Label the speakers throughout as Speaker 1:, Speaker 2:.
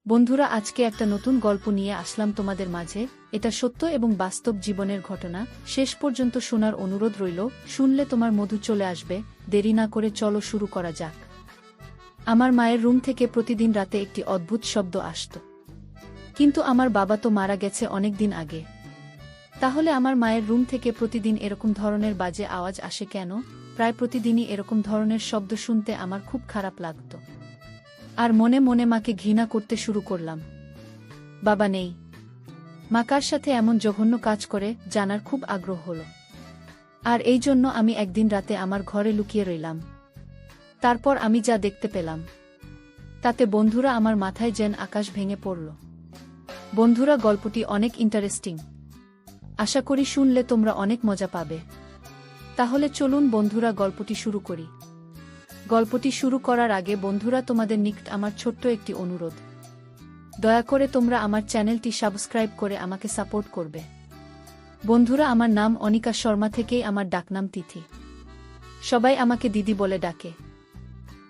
Speaker 1: বন্ধুরা, আজকে একটা নতুন গল্প নিয়ে আসলাম তোমাদের মাঝে। এটা সত্য এবং বাস্তব জীবনের ঘটনা। শেষ পর্যন্ত শোনার অনুরোধ রইল। শুনলে তোমার মধু চলে আসবে। দেরি না করে চলো শুরু করা যাক। আমার মায়ের রুম থেকে প্রতিদিন রাতে একটি অদ্ভুত শব্দ আসত। কিন্তু আমার বাবা তো মারা গেছে অনেক দিন আগে। তাহলে আমার মায়ের রুম থেকে প্রতিদিন এরকম ধরনের বাজে আওয়াজ আসে কেন? প্রায় প্রতিদিনই এরকম ধরনের শব্দ শুনতে আমার খুব খারাপ লাগত। আর মনে মনে মাকে ঘৃণা করতে শুরু করলাম। বাবা নেই, মা কার সাথে এমন জঘন্য কাজ করে জানার খুব আগ্রহ হলো। আর এই জন্য আমি একদিন রাতে আমার ঘরে লুকিয়ে রইলাম। তারপর আমি যা দেখতে পেলাম তাতে বন্ধুরা আমার মাথায় যেন আকাশ ভেঙে পড়ল। বন্ধুরা, গল্পটি অনেক ইন্টারেস্টিং। আশা করি শুনলে তোমরা অনেক মজা পাবে। তাহলে চলুন বন্ধুরা, গল্পটি শুরু করি। গল্পটি শুরু করার আগে বন্ধুরা, তোমাদের নিকট আমার ছোট্ট একটি অনুরোধ। দয়া করে তোমরা আমার চ্যানেলটি সাবস্ক্রাইব করে আমাকে সাপোর্ট করবে। বন্ধুরা, আমার নাম অনিকা শর্মা, থেকেই আমার ডাকনাম তিথি। সবাই আমাকে দিদি বলে ডাকে।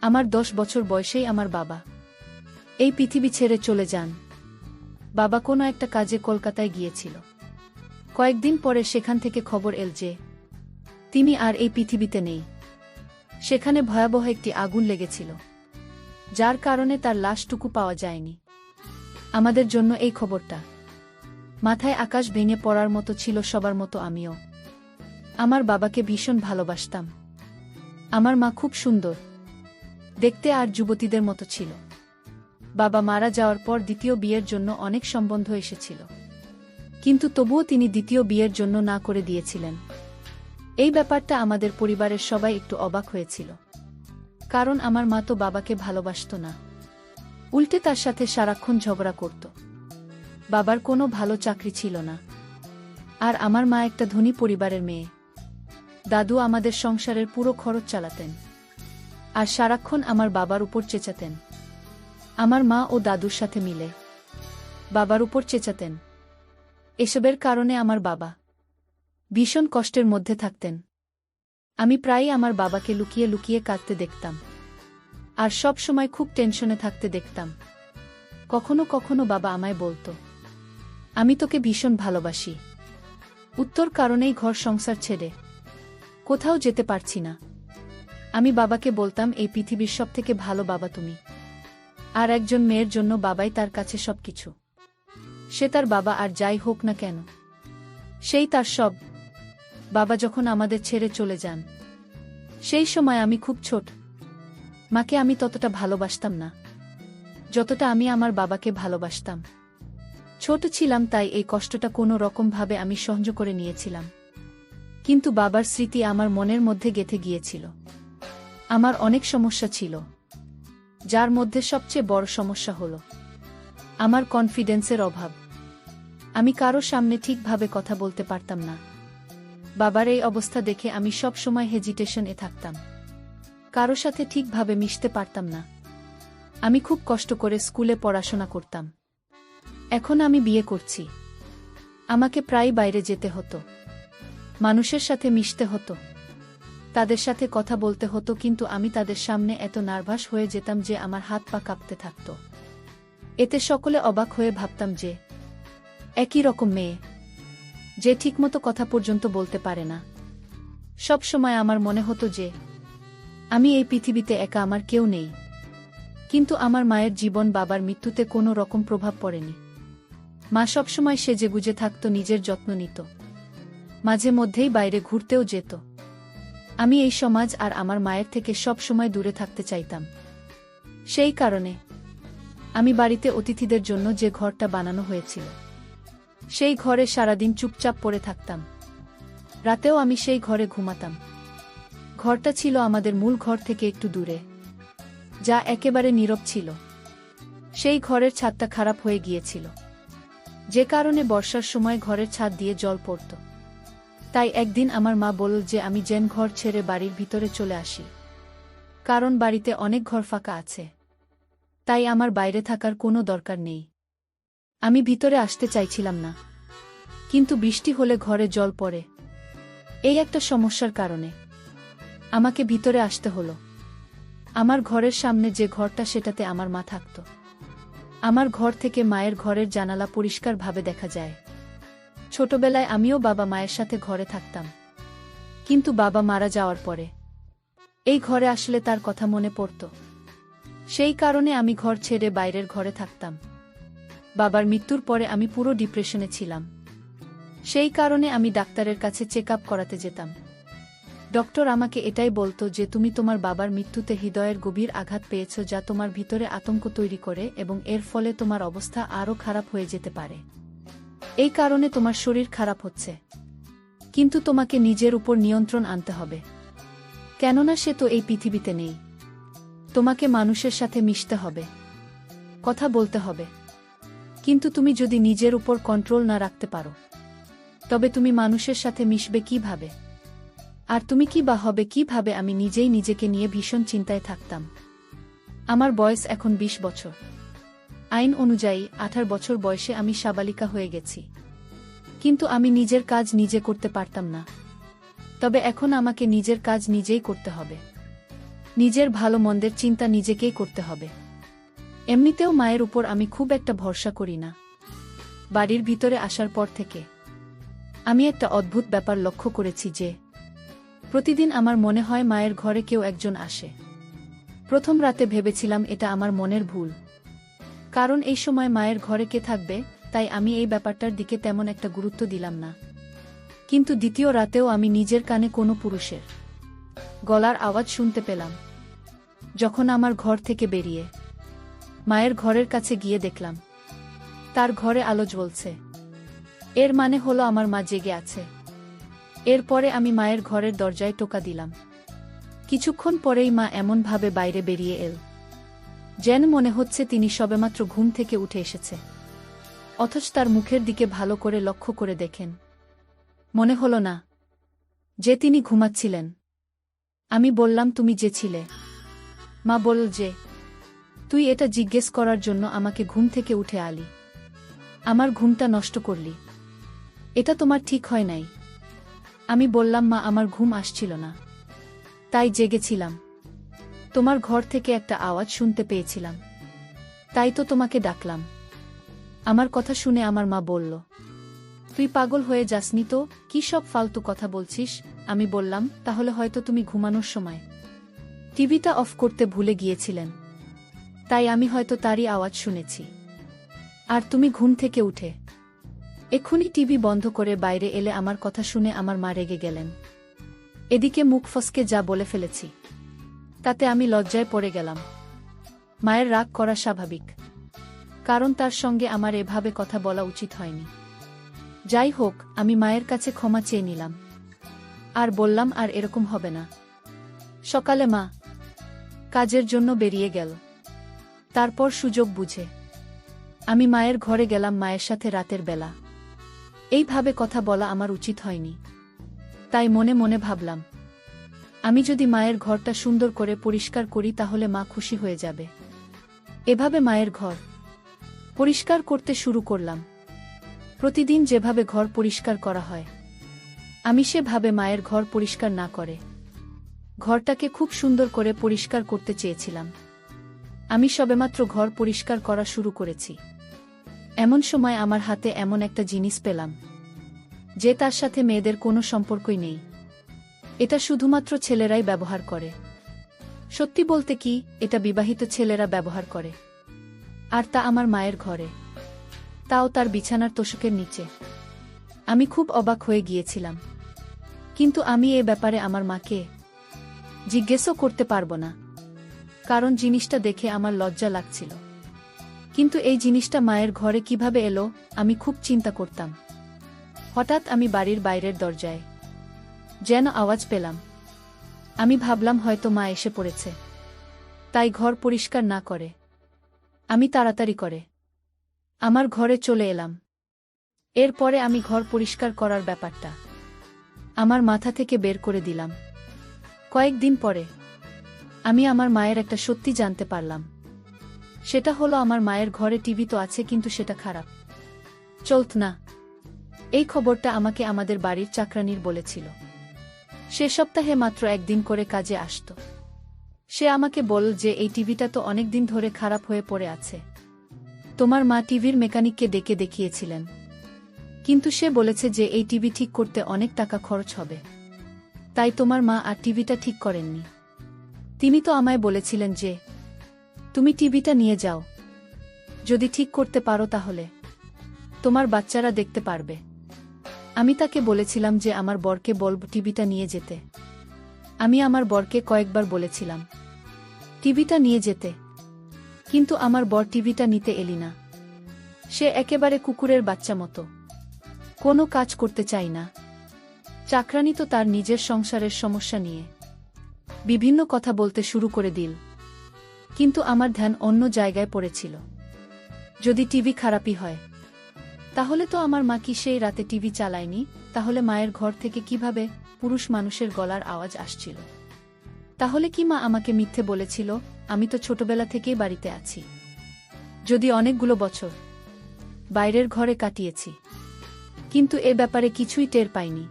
Speaker 1: আমার 10 বছর বয়সেই আমার বাবা এই পৃথিবী ছেড়ে চলে যান। বাবা কোনো একটা কাজে কলকাতায় গিয়েছিল। কয়েকদিন পরে সেখান থেকে খবর এল যে তিনি আর এই পৃথিবীতে নেই। সেখানে ভয়াবহ একটি আগুন লেগেছিল, যার কারণে তার লাশটুকু পাওয়া যায়নি। আমাদের জন্য এই খবরটা মাথায় আকাশ ভেঙে পড়ার মতো ছিল সবার মতো আমিও। আমার বাবাকে ভীষণ ভালোবাসতাম। আমার মা খুব সুন্দর দেখতে আর যুবতীদের মতো ছিল। বাবা মারা যাওয়ার পর দ্বিতীয় বিয়ের জন্য অনেক সম্বন্ধ এসেছিল, কিন্তু তবুও তিনি দ্বিতীয় বিয়ের জন্য না করে দিয়েছিলেন। এই ব্যাপারটা আমাদের পরিবারের সবাই একটু অবাক হয়েছিল, কারণ আমার মা তো বাবাকে ভালোবাসত না, উল্টে তার সাথে সারাক্ষণ ঝগড়া করত। বাবার কোনো ভালো চাকরি ছিল না, আর আমার মা একটা ধনী পরিবারের মেয়ে। দাদু আমাদের সংসারের পুরো খরচ চালাতেন, আর সারাক্ষণ আমার বাবার উপর চেঁচাতেন। আমার মা ও দাদুর সাথে মিলে বাবার উপর চেঁচাতেন। এসবের কারণে আমার বাবা ভীষণ কষ্টের মধ্যে থাকতেন। আমি প্রায়ই আমার বাবাকে লুকিয়ে লুকিয়ে কাঁদতে দেখতাম, আর সব সময় খুব টেনশনে থাকতে দেখতাম। কখনো কখনো বাবা আমায় বলতো, আমি তোকে ভীষণ ভালোবাসি, উত্তর কারণেই ঘর সংসার ছেড়ে কোথাও যেতে পারছি না। আমি বাবাকে বলতাম, এই পৃথিবীর সবথেকে ভালো বাবা তুমি। আর একজন মেয়ের জন্য বাবাই তার কাছে সবকিছু। সে তার বাবা আর যাই হোক না কেন, সেই তার সব। বাবা যখন আমাদের ছেড়ে চলে যান, সেই সময় আমি খুব ছোট। মাকে আমি ততটা ভালোবাসতাম না যতটা আমি আমার বাবাকে ভালোবাসতাম। ছোট ছিলাম, তাই এই কষ্টটা কোনো রকমভাবে আমি সহ্য করে নিয়েছিলাম। কিন্তু বাবার স্মৃতি আমার মনের মধ্যে গেঁথে গিয়েছিল। আমার অনেক সমস্যা ছিল, যার মধ্যে সবচেয়ে বড় সমস্যা হলো আমার কনফিডেন্সের অভাব। আমি কারো সামনে ঠিকভাবে কথা বলতে পারতাম না। বাবার এই অবস্থা দেখে আমি সব সময় হেজিটেশনে থাকতাম, কারো সাথে ঠিকভাবে মিশতে পারতাম না। আমি খুব কষ্ট করে স্কুলে পড়াশোনা করতাম। এখন আমি বিয়ে করছি, আমাকে প্রায় বাইরে যেতে হতো, মানুষের সাথে মিশতে হতো, তাদের সাথে কথা বলতে হতো, কিন্তু আমি তাদের সামনে এত নার্ভাস হয়ে যেতাম যে আমার হাত পা কাঁপতে থাকত। এতে সকলে অবাক হয়ে ভাবতাম যে একই রকম মেয়ে, যে ঠিকমতো কথা পর্যন্ত বলতে পারে না। সব সময় আমার মনে হতো যে আমি এই পৃথিবীতে একা, আমার কেউ নেই। কিন্তু আমার মায়ের জীবন বাবার মৃত্যুতে কোনো রকম প্রভাব পড়েনি। মা সবসময় সেজেগুজে থাকত, নিজের যত্ন নিত, মাঝে মধ্যেই বাইরে ঘুরতেও যেত। আমি এই সমাজ আর আমার মায়ের থেকে সব সময় দূরে থাকতে চাইতাম। সেই কারণে আমি বাড়িতে অতিথিদের জন্য যে ঘরটা বানানো হয়েছিল, সেই ঘরে সারাদিন চুপচাপ পড়ে থাকতাম। রাতেও আমি সেই ঘরে ঘুমাতাম। ঘরটা ছিল আমাদের মূল ঘর থেকে একটু দূরে, যা একেবারে নীরব ছিল। সেই ঘরের ছাদটা খারাপ হয়ে গিয়েছিল, যে কারণে বর্ষার সময় ঘরের ছাদ দিয়ে জল পড়ত। তাই একদিন আমার মা বলল যে আমি যেন ঘর ছেড়ে বাড়ির ভিতরে চলে আসি, কারণ বাড়িতে অনেক ঘর ফাঁকা আছে। তাই আমার বাইরে থাকার কোনো দরকার নেই। আমি ভিতরে আসতে চাইছিলাম না, কিন্তু বৃষ্টি হলে ঘরে জল পড়ে, এই একটা সমস্যার কারণে আমাকে ভিতরে আসতে হলো। আমার ঘরের সামনে যে ঘরটা, সেটাতে আমার মা থাকত। আমার ঘর থেকে মায়ের ঘরের জানালা পরিষ্কারভাবে দেখা যায়। ছোটবেলায় আমিও বাবা মায়ের সাথে ঘরে থাকতাম, কিন্তু বাবা মারা যাওয়ার পরে এই ঘরে আসলে তার কথা মনে পড়ত। সেই কারণে আমি ঘর ছেড়ে বাইরের ঘরে থাকতাম। বাবার মৃত্যুর পরে আমি পুরো ডিপ্রেশনে ছিলাম। সেই কারণে আমি ডাক্তারের কাছে চেক আপ করাতে যেতাম। ডক্টর আমাকে এটাই বলতো যে তুমি তোমার বাবার মৃত্যুতে হৃদয়ের গভীর আঘাত পেয়েছ, যা তোমার ভিতরে আতঙ্ক তৈরি করে এবং এর ফলে তোমার অবস্থা আরও খারাপ হয়ে যেতে পারে। এই কারণে তোমার শরীর খারাপ হচ্ছে, কিন্তু তোমাকে নিজের উপর নিয়ন্ত্রণ আনতে হবে, কেননা সে তো এই পৃথিবীতে নেই। তোমাকে মানুষের সাথে মিশতে হবে, কথা বলতে হবে, কিন্তু তুমি যদি নিজের উপর কন্ট্রোল না রাখতে পারো, তবে তুমি মানুষের সাথে মিশবে কিভাবে? আর তুমি কি বা হবে কিভাবে? আমি নিজেই নিজেকে নিয়ে ভীষণ চিন্তায় থাকতাম। আমার বয়স এখন 20 বছর। আইন অনুযায়ী 18 বছর বয়সে আমি সাবালিকা হয়ে গেছি, কিন্তু আমি নিজের কাজ নিজে করতে পারতাম না। তবে এখন আমাকে নিজের কাজ নিজেই করতে হবে। নিজের ভালো মন্দের চিন্তা নিজেকেই করতে হবে। এমনিতেও মায়ের উপর আমি খুব একটা ভরসা করি না। বাড়ির ভিতরে আসার পর থেকে আমি একটা অদ্ভুত ব্যাপার লক্ষ্য করেছি যে প্রতিদিন আমার মনে হয় মায়ের ঘরে কেউ একজন আসে। প্রথম রাতে ভেবেছিলাম এটা আমার মনের ভুল, কারণ এই সময় মায়ের ঘরে কে থাকবে, তাই আমি এই ব্যাপারটার দিকে তেমন একটা গুরুত্ব দিলাম না। কিন্তু দ্বিতীয় রাতেও আমি নিজের কানে কোনো পুরুষের গলার আওয়াজ শুনতে পেলাম। যখন আমার ঘর থেকে বেরিয়ে মায়ের ঘরের কাছে গিয়ে দেখলাম তার ঘরে আলো জ্বলছে। এর মানে হলো আমার মা জেগে আছে। এরপরে আমি মায়ের ঘরের দরজায় টোকা দিলাম। কিছুক্ষণ পরেই মা এমনভাবে বাইরে বেরিয়ে এল যেন মনে হচ্ছে তিনি সবেমাত্র ঘুম থেকে উঠে এসেছে, অথচ তার মুখের দিকে ভালো করে লক্ষ্য করে দেখেন মনে হলো না যে তিনি ঘুমাচ্ছিলেন। আমি বললাম, তুমি যে ছিলে? মা বলল যে তুই এটা জিজ্ঞেস করার জন্য আমাকে ঘুম থেকে উঠে আলি, আমার ঘুমটা নষ্ট করলি, এটা তোমার ঠিক হয় নাই। আমি বললাম, মা আমার ঘুম আসছিল না, তাই জেগেছিলাম। তোমার ঘর থেকে একটা আওয়াজ শুনতে পেয়েছিলাম, তাই তো তোমাকে ডাকলাম। আমার কথা শুনে আমার মা বলল, তুই পাগল হয়ে যাসনি তো? কি সব ফালতু কথা বলছিস? আমি বললাম, তাহলে হয়তো তুমি ঘুমানোর সময় টিভিটা অফ করতে ভুলে গিয়েছিলেন, তাই আমি হয়তো তারই আওয়াজ শুনেছি। আর তুমি ঘুম থেকে উঠে এক্ষুনি টিভি বন্ধ করে বাইরে এলে আমার কথা শুনে আমার মা রেগে গেলেন। এদিকে মুখ ফসকে যা বলে ফেলেছি তাতে আমি লজ্জায় পড়ে গেলাম। মায়ের রাগ করা স্বাভাবিক, কারণ তার সঙ্গে আমার এভাবে কথা বলা উচিত হয়নি। যাই হোক, আমি মায়ের কাছে ক্ষমা চেয়ে নিলাম আর বললাম আর এরকম হবে না। সকালে মা কাজের জন্য বেরিয়ে গেল। তারপর সুযোগ বুঝে আমি মায়ের ঘরে গেলাম মায়ের সাথে রাতের বেলা। এইভাবে কথা বলা আমার উচিত হয়নি, তাই মনে মনে ভাবলাম আমি যদি মায়ের ঘরটা সুন্দর করে পরিষ্কার করি তাহলে মা খুশি হয়ে যাবে। এভাবে মায়ের ঘর পরিষ্কার করতে শুরু করলাম। প্রতিদিন যেভাবে ঘর পরিষ্কার করা হয় আমি সেভাবে মায়ের ঘর পরিষ্কার না করে ঘরটাকে খুব সুন্দর করে পরিষ্কার করতে চেয়েছিলাম। আমি সবেমাত্র ঘর পরিষ্কার করা শুরু করেছি, এমন সময় আমার হাতে এমন একটা জিনিস পেলাম যে তার সাথে মেয়েদের কোনো সম্পর্কই নেই। এটা শুধুমাত্র ছেলেরাই ব্যবহার করে। সত্যি বলতে কি, এটা বিবাহিত ছেলেরা ব্যবহার করে, আর তা আমার মায়ের ঘরে, তাও তার বিছানার তোশকের নিচে। আমি খুব অবাক হয়ে গিয়েছিলাম, কিন্তু আমি এ ব্যাপারে আমার মাকে জিজ্ঞেসও করতে পারবো না, কারণ জিনিসটা দেখে আমার লজ্জা লাগছিল। কিন্তু এই জিনিসটা মায়ের ঘরে কিভাবে এলো আমি খুব চিন্তা করতাম। হঠাৎ আমি বাড়ির বাইরের দরজায় যেন আওয়াজ পেলাম। আমি ভাবলাম হয়তো মা এসে পড়েছে, তাই ঘর পরিষ্কার না করে আমি তাড়াতাড়ি করে আমার ঘরে চলে এলাম। এরপরে আমি ঘর পরিষ্কার করার ব্যাপারটা আমার মাথা থেকে বের করে দিলাম। কয়েকদিন পরে আমি আমার মায়ের একটা সত্যি জানতে পারলাম। সেটা হলো আমার মায়ের ঘরে টিভি তো আছে, কিন্তু সেটা খারাপ চলত না। এই খবরটা আমাকে আমাদের বাড়ির চাকরানির বলেছিল। সে সপ্তাহে মাত্র একদিন করে কাজে আসত। সে আমাকে বলল যে এই টিভিটা তো অনেক দিন ধরে খারাপ হয়ে পড়ে আছে, তোমার মা টিভির মেকানিককে ডেকে দেখিয়েছিলেন, কিন্তু সে বলেছে যে এই টিভি ঠিক করতে অনেক টাকা খরচ হবে, তাই তোমার মা আর টিভিটা ঠিক করেননি। তিনি তো আমায় বলেছিলেন যে তুমি টিভিটা নিয়ে যাও, যদি ঠিক করতে পারো তাহলে তোমার বাচ্চারা দেখতে পারবে। আমি তাকে বলেছিলাম যে আমার বরকে বলব টিভিটা নিয়ে যেতে। আমি আমার বরকে কয়েকবার বলেছিলাম টিভিটা নিয়ে যেতে, কিন্তু আমার বর টিভিটা নিতে এলি না। সে একেবারে কুকুরের বাচ্চা মতো, কোনো কাজ করতে চাই না। চাকরানি তো তার নিজের সংসারের সমস্যা নিয়ে বিভিন্ন কথা বলতে শুরু করে দিল, কিন্তু আমার ধ্যান অন্য জায়গায় পড়েছিল। যদি টিভি খারাপই হয়, তাহলে তো আমার মা কি সেই রাতে টিভি চালায়নি? তাহলে মায়ের ঘর থেকে কিভাবে পুরুষ মানুষের গলার আওয়াজ আসছিল? তাহলে কি মা আমাকে মিথ্যে বলেছিল? আমি তো ছোটবেলা থেকেই বাড়িতে আছি, যদি অনেকগুলো বছর বাইরের ঘরে কাটিয়েছি, কিন্তু এ ব্যাপারে কিছুই টের পাইনি।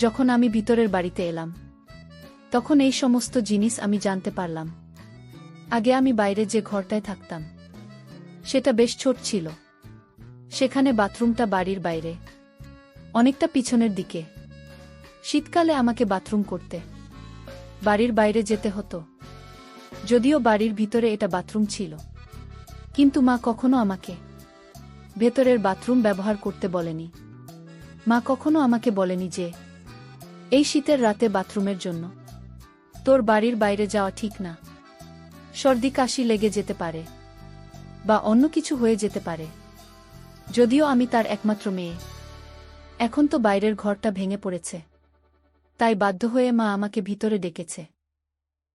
Speaker 1: যখন আমি ভিতরের বাড়িতে এলাম, তখন এই সমস্ত জিনিস আমি জানতে পারলাম। আগে আমি বাইরে যে ঘরটায় থাকতাম, সেটা বেশ ছোট ছিল। সেখানে বাথরুমটা বাড়ির বাইরে, অনেকটা পিছনের দিকে। শীতকালে আমাকে বাথরুম করতে বাড়ির বাইরে যেতে হতো। যদিও বাড়ির ভিতরে এটা বাথরুম ছিল, কিন্তু মা কখনো আমাকে ভেতরের বাথরুম ব্যবহার করতে বলেনি। মা কখনো আমাকে বলেনি যে এই শীতের রাতে বাথরুমের জন্য তোর বাড়ির বাইরে যাওয়া ঠিক না, সর্দি কাশি লেগে যেতে পারে বা অন্য কিছু হয়ে যেতে পারে। যদিও আমি তার একমাত্র মেয়ে, এখন তো বাইরের ঘরটা ভেঙে পড়েছে, তাই বাধ্য হয়ে মা আমাকে ভিতরে ডেকেছে।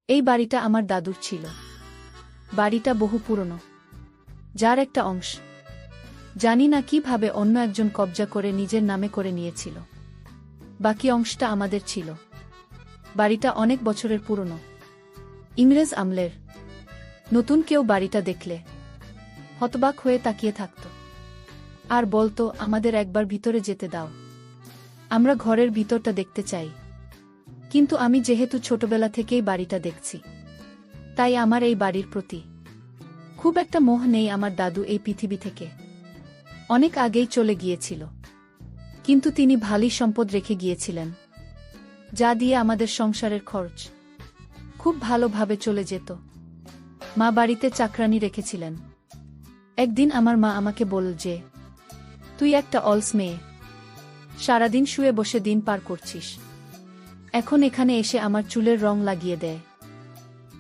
Speaker 1: এই বাড়িটা আমার দাদুর ছিল। বাড়িটা বহু পুরনো, যার একটা অংশ জানি না কিভাবে অন্য একজন কবজা করে নিজের নামে করে নিয়েছিল। বাকি অংশটা আমাদের ছিল। বাড়িটা অনেক বছরের পুরনো, ইংরেজ আমলের। নতুন কেউ বাড়িটা দেখলে হতবাক হয়ে তাকিয়ে থাকত আর বলতো, আমাদের একবার ভিতরে যেতে দাও, আমরা ঘরের ভিতরটা দেখতে চাই। কিন্তু আমি যেহেতু ছোটবেলা থেকেই বাড়িটা দেখছি, তাই আমার এই বাড়ির প্রতি খুব একটা মোহ নেই। আমার দাদু এই পৃথিবী থেকে অনেক আগেই চলে গিয়েছিল, কিন্তু তিনি ভালোই সম্পদ রেখে গিয়েছিলেন, যা দিয়ে আমাদের সংসারের খরচ খুব ভালোভাবে চলে যেত। মা বাড়িতে চাকরানি রেখেছিলেন। একদিন আমার মা আমাকে বলল যে তুই একটা অলস মেয়ে, সারাদিন শুয়ে বসে দিন পার করছিস, এখন এখানে এসে আমার চুলের রং লাগিয়ে দেয়।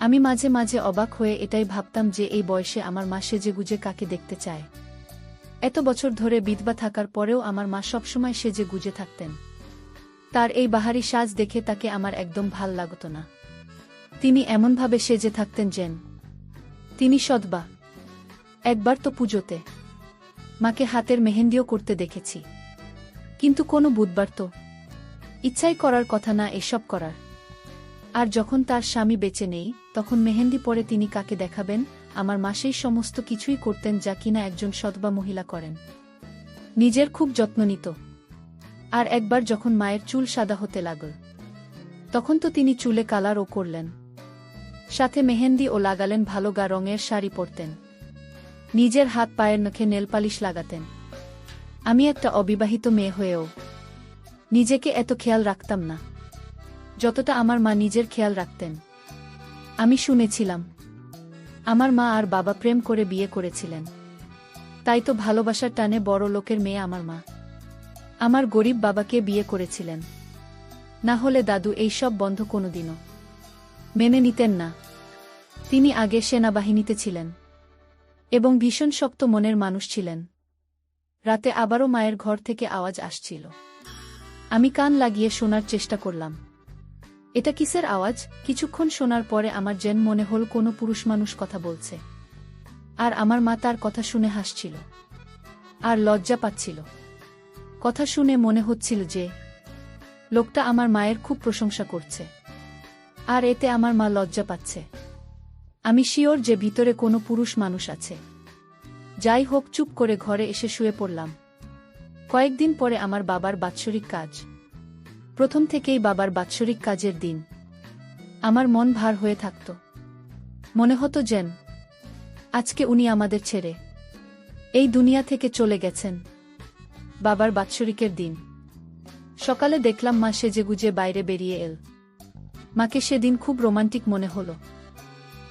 Speaker 1: আমি মাঝে মাঝে অবাক হয়ে এটাই ভাবতাম যে এই বয়সে আমার মা সেজেগুজে কাকে দেখতে চায়। এত বছর ধরে বিধবা থাকার পরেও আমার মা সবসময় সেজে গুজে থাকতেন। তার এই বাহারি সাজ দেখে তাকে আমার একদম ভাল লাগত না। তিনি এমনভাবে সেজে থাকতেন যেন তিনি সদবা। একবার তো পুজোতে মাকে হাতের মেহেন্দিও করতে দেখেছি, কিন্তু কোনো বুধবার তো ইচ্ছাই করার কথা না এসব করার। আর যখন তার স্বামী বেঁচে নেই, তখন মেহেন্দি পরে তিনি কাকে দেখাবেন? আমার মা সেই সমস্ত কিছুই করতেন যা কিনা একজন সদবা মহিলা করেন। নিজের খুব যত্ন নিত। আর একবার যখন মায়ের চুল সাদা হতে লাগল, তখন তো তিনি চুলে কালারও করলেন, সাথে মেহেন্দি ও লাগালেন, ভালো গা রঙের শাড়ি পরতেন, নিজের হাত পায়ের নখে নেলপালিশ লাগাতেন। আমি একটা অবিবাহিত মেয়ে হয়েও নিজেকে এত খেয়াল রাখতাম না যতটা আমার মা নিজের খেয়াল রাখতেন। আমি শুনেছিলাম আমার মা আর বাবা প্রেম করে বিয়ে করেছিলেন, তাই তো ভালোবাসার টানে বড় লোকের মেয়ে আমার মা আমার গরিব বাবাকে বিয়ে করেছিলেন। না হলে দাদু এইসব বন্ধ কোনোদিনও মেনে নিতেন না। তিনি আগে সেনাবাহিনীতে ছিলেন এবং ভীষণ শক্ত মনের মানুষ ছিলেন। রাতে আবারও মায়ের ঘর থেকে আওয়াজ আসছিল। আমি কান লাগিয়ে শোনার চেষ্টা করলাম, এটা কিসের আওয়াজ? কিছুক্ষণ শোনার পরে আমার যেন মনে হল কোনো পুরুষ মানুষ কথা বলছে, আর আমার মা তার কথা শুনে হাসছিল আর লজ্জা পাচ্ছিল। কথা শুনে মনে হচ্ছিল যে লোকটা আমার মায়ের খুব প্রশংসা করছে, আর এতে আমার মা লজ্জা পাচ্ছে। আমি শিওর যে ভিতরে কোনো পুরুষ মানুষ আছে। যাই হোক, চুপ করে ঘরে এসে শুয়ে পড়লাম। কয়েকদিন পরে আমার বাবার বাৎসরিক কাজ। প্রথম থেকেই বাবার বাৎসরিক কাজের দিন আমার মন ভার হয়ে থাকত। মনে হতো যেন আজকে উনি আমাদের ছেড়ে এই দুনিয়া থেকে চলে গেছেন। বাবার বাৎসরিকের দিন সকালে দেখলাম মা সেজেগুজে বাইরে বেরিয়ে এল। মাকে সেদিন খুব রোমান্টিক মনে হলো।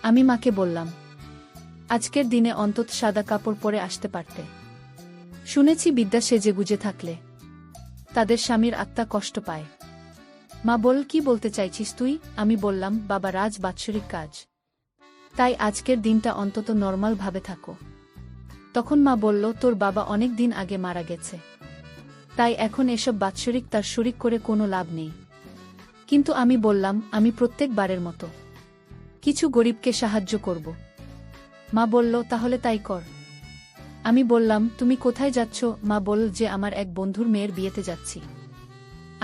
Speaker 1: আমি মাকে বললাম, আজকের দিনে অন্তত সাদা কাপড় পরে আসতে পারতে। শুনেছি বিদ্যা সেজেগুজে থাকলে তাদের স্বামীর আত্মা কষ্ট পায়। মা বল, কি বলতে চাইছিস তুই? আমি বললাম, বাবা রাজ বাৎসরিক কাজ, তাই আজকের দিনটা অন্তত নর্মাল ভাবে থাকো। তখন মা বলল, তোর বাবা অনেক দিন আগে মারা গেছে, তাই এখন এসব বাৎসরিক তার শরিক করে কোনো লাভ নেই। কিন্তু আমি বললাম, আমি প্রত্যেকবারের মতো কিছু গরিবকে সাহায্য করব। মা বলল, তাহলে তাই কর। আমি বললাম, তুমি কোথায় যাচ্ছ? মা বলল যে আমার এক বন্ধুর মেয়ের বিয়েতে যাচ্ছি।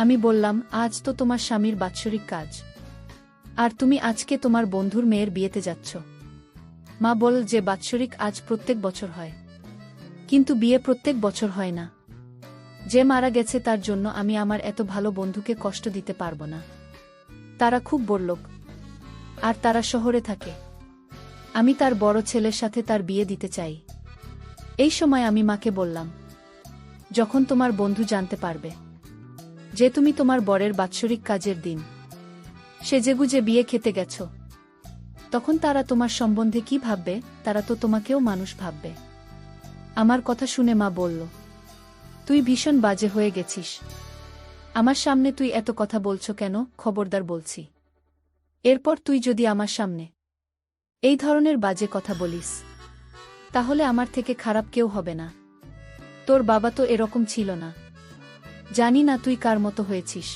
Speaker 1: আমি বললাম, আজ তো তোমার স্বামীর বাৎসরিক কাজ, আর তুমি আজকে তোমার বন্ধুর মেয়ের বিয়েতে যাচ্ছ। মা বলল যে বাৎসরিক আজ প্রত্যেক বছর হয়, কিন্তু বিয়ে প্রত্যেক বছর হয় না। যে মারা গেছে তার জন্য আমি আমার এত ভালো বন্ধুকে কষ্ট দিতে পারবো না। তারা খুব বড়লোক, আর তারা শহরে থাকে। আমি তার বড় ছেলের সাথে তার বিয়ে দিতে চাই। এই সময় আমি মাকে বললাম, যখন তোমার বন্ধু জানতে পারবে যে তুমি তোমার বরের বাৎসরিক কাজের দিন সেজেগুজে বিয়ে খেতে গেছ, তখন তারা তোমার সম্বন্ধে কি ভাববে? তারা তো তোমাকেও মানুষ ভাববে। আমার কথা শুনে মা বলল, তুই ভীষণ বাজে হয়ে গেছিস। আমার সামনে তুই এত কথা বলছো কেন? খবরদার বলছি, এরপর তুই যদি আমার সামনে এই ধরনের বাজে কথা বলিস, তাহলে আমার থেকে খারাপ কেউ হবে না। তোর বাবা তো এরকম ছিল না। জানি না তুই কার মতো হয়েছিস।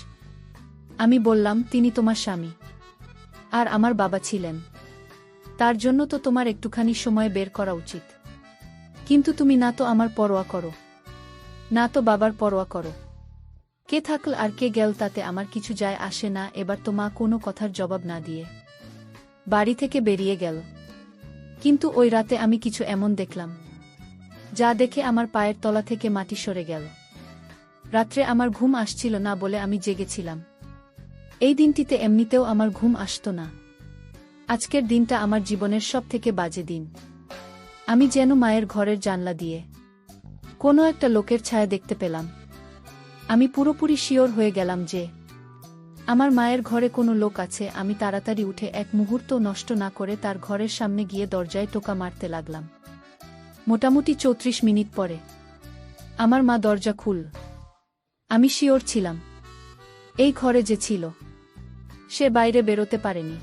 Speaker 1: আমি বললাম, তিনি তোমার স্বামী, আর আমার বাবা ছিলেন। তার জন্য তো তোমার একটুখানি সময় বের করা উচিত। কিন্তু তুমি না তো আমার পরোয়া করো, না তো বাবার পরোয়া করো। কে থাকল আর কে গেল তাতে আমার কিছু যায় আসে না। এবার তো মা কোনো কথার জবাব না দিয়ে বাড়ি থেকে বেরিয়ে গেল। কিন্তু ওই রাতে আমি কিছু এমন দেখলাম যা দেখে আমার পায়ের তলা থেকে মাটি সরে গেল। রাত্রে আমার ঘুম আসছিল না বলে আমি জেগেছিলাম। এই দিনটিতে এমনিতেও আমার ঘুম আসতো না। আজকের দিনটা আমার জীবনের সবথেকে বাজে দিন। আমি যেন মায়ের ঘরের জানলা দিয়ে কোনো একটা লোকের ছায়া দেখতে পেলাম। আমি পুরোপুরি শিওর হয়ে গেলাম যে আমার মায়ের ঘরে কোনো লোক আছে। আমি তাড়াতাড়ি উঠে এক মুহূর্ত নষ্ট না করে তার ঘরের সামনে গিয়ে দরজায় টোকা মারতে লাগলাম। মোটামুটি 34 মিনিট পরে আমার মা দরজা খুল। আমি শিওর ছিলাম এই ঘরে যে ছিল সে বাইরে বেরোতে পারেনি,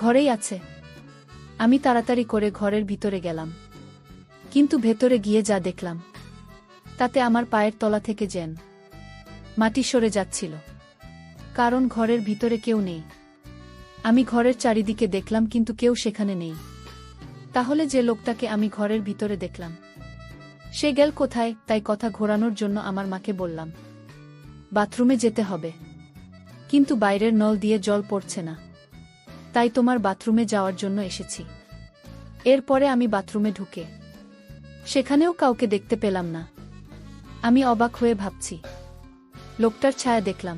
Speaker 1: ঘরেই আছে। আমি তাড়াতাড়ি করে ঘরের ভিতরে গেলাম, কিন্তু ভেতরে গিয়ে যা দেখলাম তাতে আমার পায়ের তলা থেকে যেন মাটি সরে যাচ্ছিল, কারণ ঘরের ভিতরে কেউ নেই। আমি ঘরের চারিদিকে দেখলাম, কিন্তু কেউ সেখানে নেই। তাহলে যে লোকটাকে আমি ঘরের ভিতরে দেখলাম সে গেল কোথায়? তাই কথা ঘোরানোর জন্য আমার মাকে বললাম, বাথরুমে যেতে হবে, কিন্তু বাইরের নল দিয়ে জল পড়ছে না, তাই তোমার বাথরুমে যাওয়ার জন্য এসেছি। এরপরে আমি বাথরুমে ঢুকে সেখানেও কাউকে দেখতে পেলাম না। আমি অবাক হয়ে ভাবছি, লোকটার ছায়া দেখলাম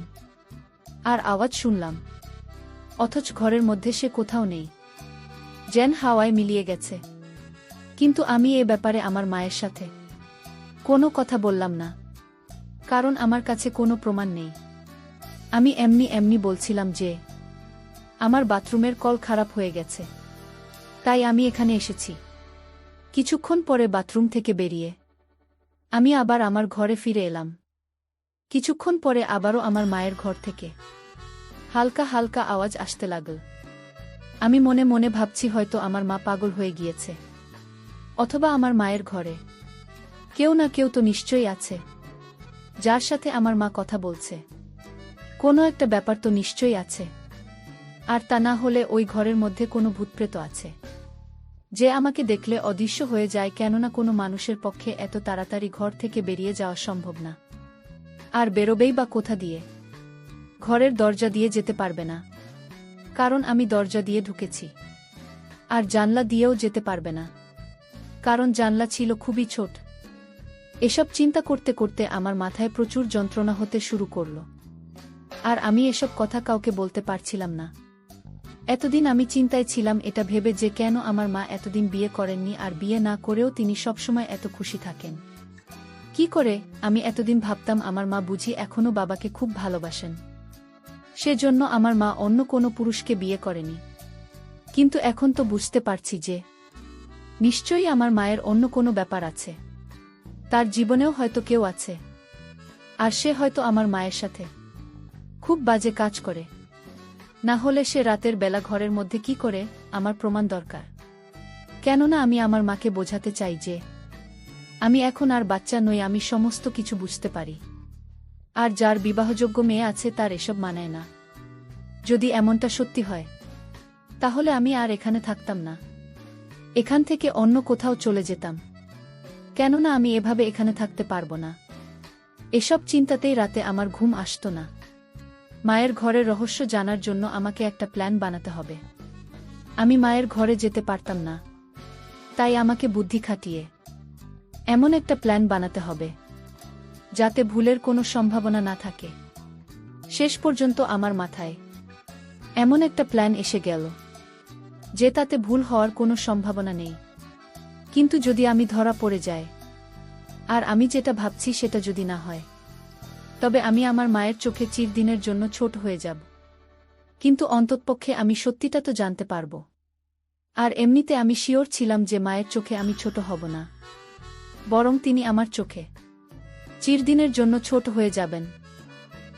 Speaker 1: আর আওয়াজ শুনলাম, অথচ ঘরের মধ্যে সে কোথাও নেই, যেন হাওয়ায় মিলিয়ে গেছে। কিন্তু আমি এ ব্যাপারে আমার মায়ের সাথে কোনো কথা বললাম না, কারণ আমার কাছে কোনো প্রমাণ নেই। আমি এমনি এমনি বলছিলাম যে আমার বাথরুমের কল খারাপ হয়ে গেছে, তাই আমি এখানে এসেছি। কিছুক্ষণ পরে বাথরুম থেকে বেরিয়ে আমি আবার আমার ঘরে ফিরে এলাম। কিছুক্ষণ পরে আবারও আমার মায়ের ঘর থেকে হালকা হালকা আওয়াজ আসতে লাগল। আমি মনে মনে ভাবছি, হয়তো আমার মা পাগল হয়ে গিয়েছে, অথবা আমার মায়ের ঘরে কেউ না কেউ তো নিশ্চয়ই আছে যার সাথে আমার মা কথা বলছে। কোনো একটা ব্যাপার তো নিশ্চয়ই আছে, আর তা না হলে ওই ঘরের মধ্যে কোনো ভূতপ্রেত আছে যে আমাকে দেখলে অদৃশ্য হয়ে যায়। কেননা কোনো মানুষের পক্ষে এত তাড়াতাড়ি ঘর থেকে বেরিয়ে যাওয়া সম্ভব না, আর বেরোবেই বা কোথা দিয়ে? ঘরের দরজা দিয়ে যেতে পারবে না, কারণ আমি দরজা দিয়ে ঢুকেছি। আর জানলা দিয়েও যেতে পারবে না, কারণ জানলা ছিল খুবই ছোট। এসব চিন্তা করতে করতে আমার মাথায় প্রচুর যন্ত্রণা হতে শুরু করল, আর আমি এসব কথা কাউকে বলতে পারছিলাম না। এতদিন আমি চিন্তায় ছিলাম এটা ভেবে যে কেন আমার মা এতদিন বিয়ে করেননি, আর বিয়ে না করেও তিনি সবসময় এত খুশি থাকেন। কি করে? আমি এতদিন ভাবতাম আমার মা বুঝি এখনও বাবাকে খুব ভালোবাসেন, সেজন্য আমার মা অন্য কোনো পুরুষকে বিয়ে করেনি। কিন্তু এখন তো বুঝতে পারছি যে নিশ্চয়ই আমার মায়ের অন্য কোনো ব্যাপার আছে। তার জীবনেও হয়তো কেউ আছে, আর সে হয়তো আমার মায়ের সাথে খুব বাজে কাজ করে। না হলে সে রাতের বেলা ঘরের মধ্যে কি করে? আমার প্রমাণ দরকার। কেননা আমি আমার মাকে বোঝাতে চাই যে আমি এখন আর বাচ্চা নই, আমি সমস্ত কিছু বুঝতে পারি। আর যার বিবাহযোগ্য মেয়ে আছে তার এসব মানায় না। যদি এমনটা সত্যি হয় তাহলে আমি আর এখানে থাকতাম না, এখান থেকে অন্য কোথাও চলে যেতাম। কেননা আমি এভাবে এখানে থাকতে পারবো না। এসব চিন্তাতেই রাতে আমার ঘুম আসতো না। মায়ের ঘরের রহস্য জানার জন্য আমাকে একটা প্ল্যান বানাতে হবে। আমি মায়ের ঘরে যেতে পারতাম না, তাই আমাকে বুদ্ধি খাটিয়ে এমন একটা প্ল্যান বানাতে হবে যাতে ভুলের কোনো সম্ভাবনা না থাকে। শেষ পর্যন্ত আমার মাথায় এমন একটা প্ল্যান এসে গেল যে তাতে ভুল হওয়ার কোনো সম্ভাবনা নেই। কিন্তু যদি আমি ধরা পড়ে যাই, আর আমি যেটা ভাবছি সেটা যদি না হয়, তবে আমি আমার মায়ের চোখে চিরদিনের জন্য ছোট হয়ে যাব। কিন্তু অন্ততপক্ষে আমি সত্যিটা তো জানতে পারব। আর এমনিতে আমি শিওর ছিলাম যে মায়ের চোখে আমি ছোট হব না, বরং তিনি আমার চোখে চিরদিনের জন্য ছোট হয়ে যাবেন।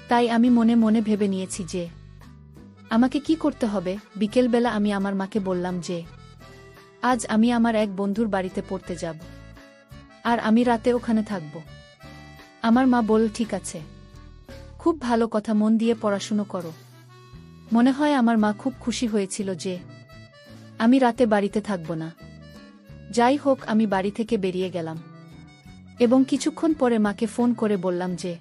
Speaker 1: তাই আমি মনে মনে ভেবে নিয়েছি যে আমাকে কি করতে হবে। বিকেলবেলা আমি আমার মাকে বললাম যে আজ আমি আমার এক বন্ধুর বাড়িতে পড়তে যাব, আর আমি রাতে ওখানে থাকব। আমার মা বলল, ঠিক আছে, খুব ভালো কথা, মন দিয়ে পড়াশুনো করো। মনে হয় আমার মা খুব খুশি হয়েছিল যে আমি রাতে বাড়িতে থাকব না। যাই হোক, আমি বাড়ি থেকে বেরিয়ে গেলাম এবং কিছুক্ষণ পরে মাকে ফোন করে বললাম যে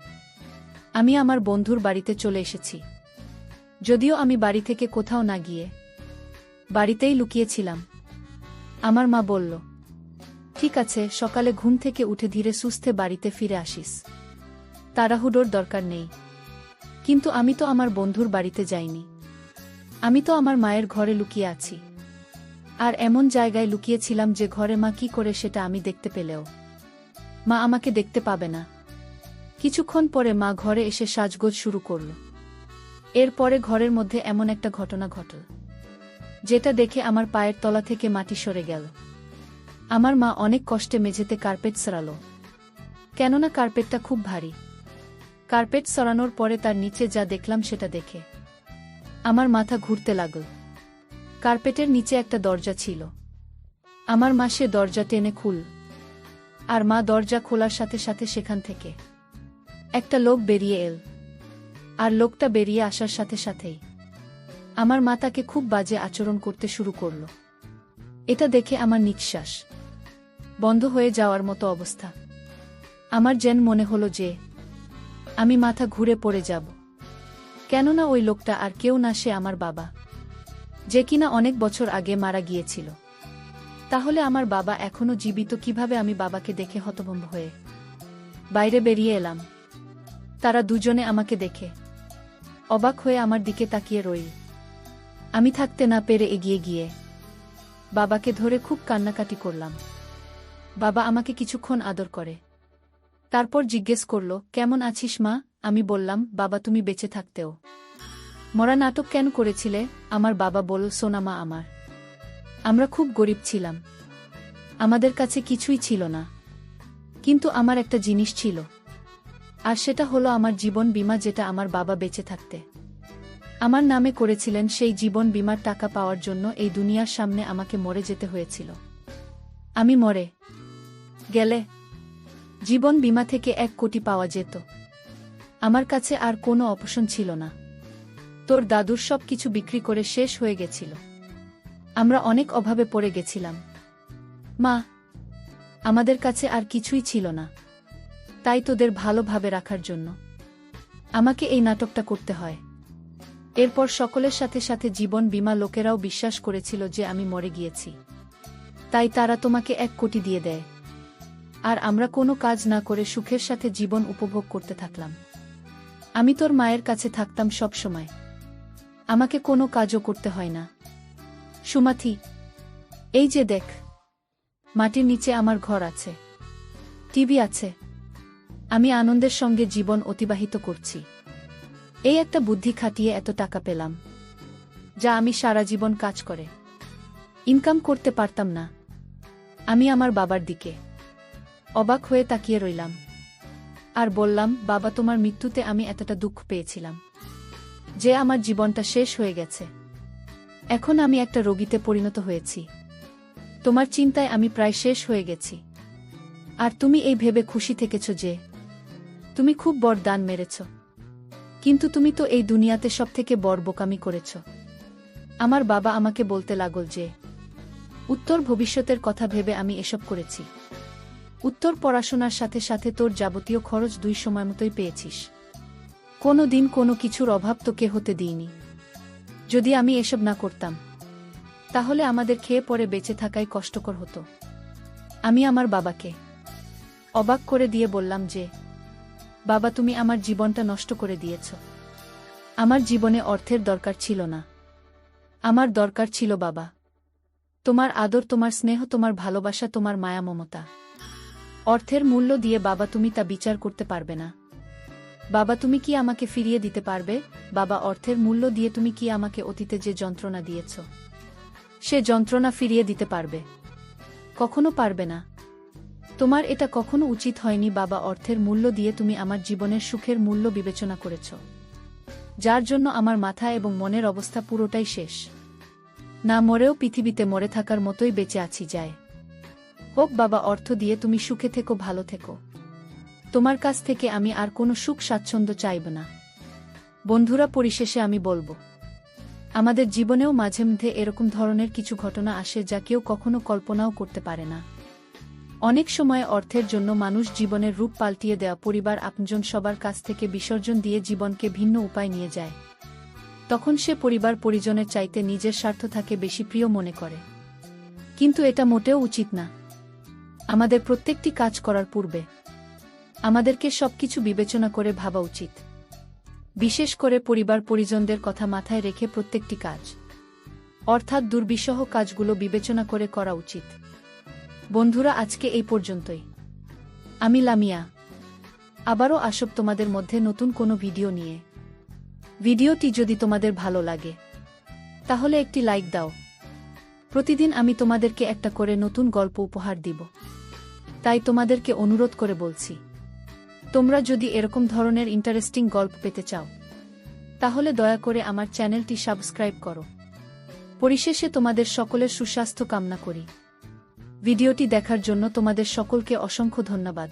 Speaker 1: আমি আমার বন্ধুর বাড়িতে চলে এসেছি। যদিও আমি বাড়ি থেকে কোথাও না গিয়ে বাড়িতেই লুকিয়েছিলাম। আমার মা বলল, ঠিক আছে, সকালে ঘুম থেকে উঠে ধীরে সুস্থে বাড়িতে ফিরে আসিস, তাড়াহুড়োর দরকার নেই। কিন্তু আমি তো আমার বন্ধুর বাড়িতে যাইনি, আমি তো আমার মায়ের ঘরে লুকিয়ে আছি। আর এমন জায়গায় লুকিয়েছিলাম যে ঘরে মা কি করে সেটা আমি দেখতে পেলেও মা আমাকে দেখতে পাবে না। কিছুক্ষণ পরে মা ঘরে এসে সাজগোজ শুরু করল। এরপরে ঘরের মধ্যে এমন একটা ঘটনা ঘটল যেটা দেখে আমার পায়ের তলা থেকে মাটি সরে গেল। আমার মা অনেক কষ্টে মেঝেতে কার্পেট সরালো, কেননা কার্পেটটা খুব ভারী। কার্পেট সরানোর পরে তার নিচে যা দেখলাম সেটা দেখে আমার মাথা ঘুরতে লাগল। কার্পেটের নিচে একটা দরজা ছিল। আমার মা সে দরজা টেনে খুল, আর মা দরজা খোলার সাথে সাথে সেখান থেকে একটা লোক বেরিয়ে এল। আর লোকটা বেরিয়ে আসার সাথে সাথেই আমার মা তাকে খুব বাজে আচরণ করতে শুরু করল। এটা দেখে আমার নিঃশ্বাস বন্ধ হয়ে যাওয়ার মতো অবস্থা। আমার যেন মনে হলো যে আমি মাথা ঘুরে পড়ে যাব, কেননা ওই লোকটা আর কেউ না, সে আমার বাবা, যে কিনা অনেক বছর আগে মারা গিয়েছিল। তাহলে আমার বাবা এখনো জীবিত কিভাবে? আমি বাবাকে দেখে হতভম্ব হয়ে বাইরে বেরিয়ে এলাম। তারা দুজনে আমাকে দেখে অবাক হয়ে আমার দিকে তাকিয়ে রইল। আমি থাকতে না পেরে এগিয়ে গিয়ে বাবাকে ধরে খুব কান্নাকাটি করলাম। বাবা আমাকে কিছুক্ষণ আদর করে, তারপর জিজ্ঞেস করল, কেমন আছিস মা? আমি বললাম, বাবা তুমি বেঁচে থাকতেও মরা নাটক কেন করেছিলে? আমার বাবা বলল, সোনা মা আমার, আমরা খুব গরিব ছিলাম, আমাদের কাছে কিছুই ছিল না, কিন্তু আমার একটা জিনিস ছিল, আর সেটা হলো আমার জীবন বীমা, যেটা আমার বাবা বেঁচে থাকতে আমার নামে করেছিলেন। সেই জীবন বীমার টাকা পাওয়ার জন্য এই দুনিয়ার সামনে আমাকে মরে যেতে হয়েছিল। আমি মরে গেলে জীবন বীমা থেকে 1 কোটি পাওয়া যেত। আমার কাছে আর কোনো অপশন ছিল না। তোর দাদুর সব কিছু বিক্রি করে শেষ হয়ে গেছিল, আমরা অনেক অভাবে পড়ে গেছিলাম মা, আমাদের কাছে আর কিছুই ছিল না। তাই তোদের ভালোভাবে রাখার জন্য আমাকে এই নাটকটা করতে হয়। এরপর সকলের সাথে সাথে জীবন বীমা লোকেরাও বিশ্বাস করেছিল যে আমি মরে গিয়েছি, তাই তারা তোমাকে 1 কোটি দিয়ে দেয়, আর আমরা কোনো কাজ না করে সুখের সাথে জীবন উপভোগ করতে থাকলাম। আমি তোর মায়ের কাছে থাকতাম সব সময়। আমাকে কোনো কাজও করতে হয় না। সুমাথি, এই যে দেখ, মাটির নিচে আমার ঘর আছে, টিভি আছে, আমি আনন্দের সঙ্গে জীবন অতিবাহিত করছি। এই একটা বুদ্ধি খাটিয়ে এত টাকা পেলাম, যা আমি সারা জীবন কাজ করে ইনকাম করতে পারতাম না। আমি আমার বাবার দিকে অবাক হয়ে তাকিয়ে রইলাম আর বললাম, বাবা, তোমার মৃত্যুতে আমি এতটা দুঃখ পেয়েছিলাম যে আমার জীবনটা শেষ হয়ে গেছে। এখন আমি একটা রোগীতে পরিণত হয়েছি। তোমার চিন্তায় আমি প্রায় শেষ হয়ে গেছি। আর তুমি এই ভেবে খুশি থেকেছ যে তুমি খুব বড় দান মেরেছ, কিন্তু তুমি তো এই দুনিয়াতে সবথেকে বড় বোকামি করেছ। আমার বাবা আমাকে বলতে লাগল যে উত্তর ভবিষ্যতের কথা ভেবে আমি এসব করেছি। উত্তর পড়াশোনার সাথে সাথে তোর যাবতীয় খরচ 2 সময় মতোই পেয়েছিস। কোনো দিন কোনো কিছুর অভাব তোকে হতে দিইনি। যদি আমি এসব না করতাম, তাহলে আমাদের খেয়ে পরে বেঁচে থাকাই কষ্টকর হতো। আমি আমার বাবাকে অবাক করে দিয়ে বললাম যে, বাবা, তুমি আমার জীবনটা নষ্ট করে দিয়েছ। আমার জীবনে অর্থের দরকার ছিল না, আমার দরকার ছিল বাবা, তোমার আদর, তোমার স্নেহ, তোমার ভালোবাসা, তোমার মায়া মমতা। অর্থের মূল্য দিয়ে বাবা তুমি তা বিচার করতে পারবে না। বাবা, তুমি কি আমাকে ফিরিয়ে দিতে পারবে? বাবা, অর্থের মূল্য দিয়ে তুমি কি আমাকে অতীতে যে যন্ত্রণা দিয়েছ, সে যন্ত্রণা ফিরিয়ে দিতে পারবে? কখনো পারবে না। তোমার এটা কখনো উচিত হয়নি বাবা। অর্থের মূল্য দিয়ে তুমি আমার জীবনের সুখের মূল্য বিবেচনা করেছ, যার জন্য আমার মাথা এবং মনের অবস্থা পুরোটাই শেষ। না মরেও পৃথিবীতে মরে থাকার মতোই বেঁচে আছি। যায় হোক বাবা, অর্থ দিয়ে তুমি সুখে থেকো, ভালো থেকো। তোমার কাছ থেকে আমি আর কোনো সুখ স্বাচ্ছন্দ্য চাইব না। বন্ধুরা, পরিশেষে আমি বলবো, আমাদের জীবনেও মাঝে মধ্যে এরকম ধরনের কিছু ঘটনা আসে যা কেউ কখনো কল্পনাও করতে পারে না। অনেক সময় অর্থের জন্য মানুষ জীবনের রূপ পাল্টিয়ে দেওয়া, পরিবার, আপনজন সবার কাছ থেকে বিসর্জন দিয়ে জীবনকে ভিন্ন উপায় নিয়ে যায়। তখন সে পরিবার পরিজনের চাইতে নিজের স্বার্থ থাকে বেশি প্রিয় মনে করে। কিন্তু এটা মোটেও উচিত না। আমাদের প্রত্যেকটি কাজ করার পূর্বে আমাদেরকে সবকিছু বিবেচনা করে ভাবা উচিত। বিশেষ করে পরিবার পরিজনদের কথা মাথায় রেখে প্রত্যেকটি কাজ, অর্থাৎ দুর্বিষহ কাজগুলো বিবেচনা করে করা উচিত। বন্ধুরা, আজকে এই পর্যন্তই। আমি লামিয়া আবারও আসব তোমাদের মধ্যে নতুন কোনো ভিডিও নিয়ে। ভিডিওটি যদি তোমাদের ভালো লাগে তাহলে একটি লাইক দাও। প্রতিদিন আমি তোমাদেরকে একটা করে নতুন গল্প উপহার দিব, তাই তোমাদেরকে অনুরোধ করে বলছি, তোমরা যদি এরকম ধরনের ইন্টারেস্টিং গল্প পেতে চাও তাহলে দয়া করে আমার চ্যানেলটি সাবস্ক্রাইব করো। পরিশেষে তোমাদের সকলের সুস্বাস্থ্য কামনা করি। ভিডিওটি দেখার জন্য তোমাদের সকলকে অসংখ্য ধন্যবাদ।